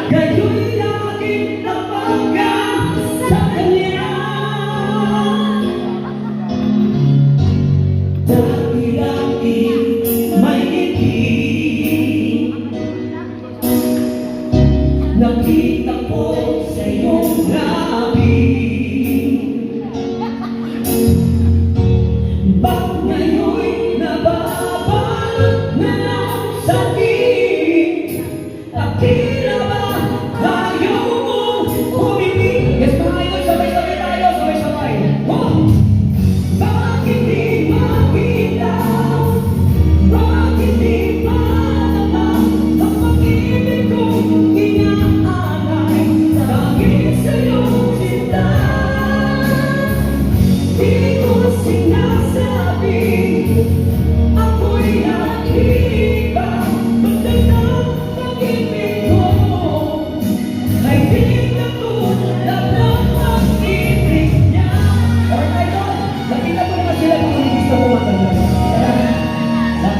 Kayo'y laging napagang sa kanya. Dati-dating may ngiti, nakita ko sa iyong labi. Bakit ngayon'y nababalot na ng sakit? Tila ba ayaw mong umibig? Yes, mga idol, sabay-sabay tayo, sabay-sabay. Oh! Bakit di makita? Bakit di madama ang pag-ibig kong inaalay? Dahil sa'yong sinta, di ko sinasabi ako'y nakiba. Magdagdag pag-ibig ko ay di katulad ng pag-ibig niya. Alright, idol, nakita ko naman sila kung hindi gusto ko matanda.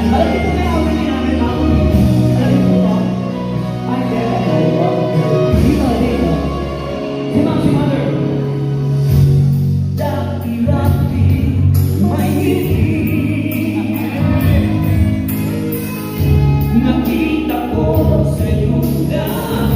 Alam niyo po na yung awin namin ako. Alam niyo po ba? Ay, kaya dito. Si Mother. Dati-dati may ngiti, nakita ko sa iyong labi.